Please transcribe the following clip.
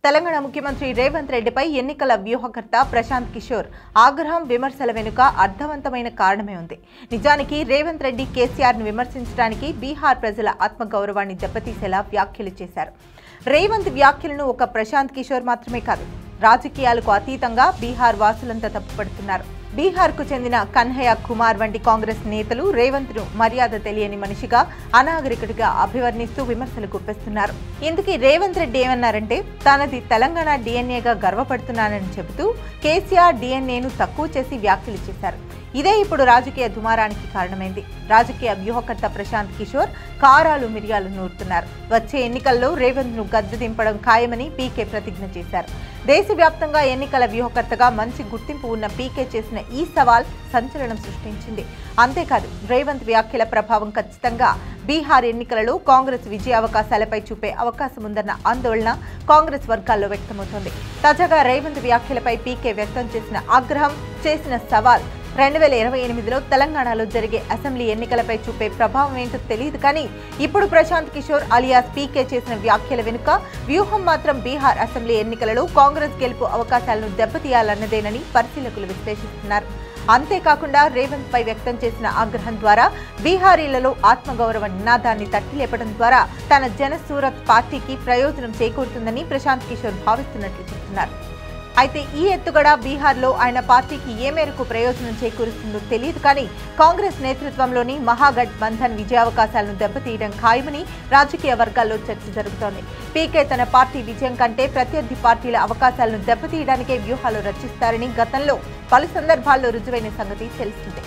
తెలంగాణ ముఖ్యమంత్రి రేవంత్ రెడ్డిపై ఎన్నికల వ్యూహకర్త ప్రశాంత్ కిషోర్ ఆగ్రహం విమర్శల వెనుక అర్థవంతమైన కారణమే ఉంది. నిజానికి రేవంత్ రెడ్డి కేసీఆర్ ను విమర్శించడానికి బీహార్ ప్రజల ఆత్మగౌరవాన్ని దెబ్బతీసేలా వ్యాఖ్యలు చేశారు. రేవంత్ వ్యాఖ్యలను ఒక ప్రశాంత్ కిషోర్ మాత్రమే కాదు, రాజకీయాలకు అతీతంగా బీహార్ వాసులంతా తప్పుపడుతున్నారు. బీహార్కు చెందిన కన్హయ్య కుమార్ వంటి కాంగ్రెస్ నేతలు రేవంత్ ను మర్యాద తెలియని మనిషిగా, అనాగరికుడిగా అభివర్ణిస్తూ విమర్శలు గుప్పిస్తున్నారు. ఇందుకీ రేవంత్ రెడ్డి ఏమన్నారంటే, తనది తెలంగాణ డిఎన్ఏగా గర్వపడుతున్నానని చెబుతూ కేసీఆర్ డిఎన్ఏను తక్కువ చేసి వ్యాఖ్యలు చేశారు. ఇదే ఇప్పుడు రాజకీయ దుమారానికి కారణమైంది. రాజకీయ వ్యూహకర్త ప్రశాంత్ కిషోర్ కారాలు మిరియాలు నూరుతున్నారు. వచ్చే ఎన్నికల్లో రేవంత్ ను గద్దె దింపడం ఖాయమని పీకే ప్రతిజ్ఞ చేశారు. దేశవ్యాప్తంగా ఎన్నికల వ్యూహకర్తగా మంచి గుర్తింపు ఉన్న పీకే చేసిన ఈ సవాల్ సంచలనం సృష్టించింది. అంతేకాదు, రేవంత్ వ్యాఖ్యల ప్రభావం ఖచ్చితంగా బీహార్ ఎన్నికలలో కాంగ్రెస్ విజయ అవకాశాలపై చూపే అవకాశం ఉందన్న ఆందోళన కాంగ్రెస్ వర్గాల్లో వ్యక్తమవుతోంది. తాజాగా రేవంత్ వ్యాఖ్యలపై పీకే వ్యక్తం చేసిన ఆగ్రహం, చేసిన సవాల్ 2028లో తెలంగాణలో జరిగే అసెంబ్లీ ఎన్నికలపై చూపే ప్రభావం ఏంటో తెలియదు. కానీ ఇప్పుడు ప్రశాంత్ కిషోర్ అలియాస్ పీకే చేసిన వ్యాఖ్యల వెనుక వ్యూహం మాత్రం బీహార్ అసెంబ్లీ ఎన్నికలలో కాంగ్రెస్ గెలుపు అవకాశాలను దెబ్బతీయాలన్నదేనని పరిశీలకులు విశ్లేషిస్తున్నారు. అంతేకాకుండా రేవంత్ పై వ్యక్తం చేసిన ఆగ్రహం ద్వారా బీహారీలలో ఆత్మగౌరవ నినాదాన్ని తట్టిలేపడం ద్వారా తన జన సూరత్ పార్టీకి ప్రయోజనం చేకూరుతుందని ప్రశాంత్ కిషోర్ భావిస్తున్నట్లు చెబుతున్నారు. అయితే ఈ ఎత్తుగడ బీహార్లో ఆయన పార్టీకి ఏ మేరకు ప్రయోజనం చేకూరుస్తుందో తెలియదు. కానీ కాంగ్రెస్ నేతృత్వంలోని మహాగఠ్ బంధన్ విజయావకాశాలను దెబ్బతీయడం ఖాయమని రాజకీయ వర్గాల్లో చర్చ జరుగుతోంది. పీకే తన పార్టీ విజయం కంటే ప్రత్యర్థి పార్టీల అవకాశాలను దెబ్బతీయడానికే వ్యూహాలు రచిస్తారని గతంలో పలు సందర్భాల్లో రుజువైన సంగతి తెలిసిందే.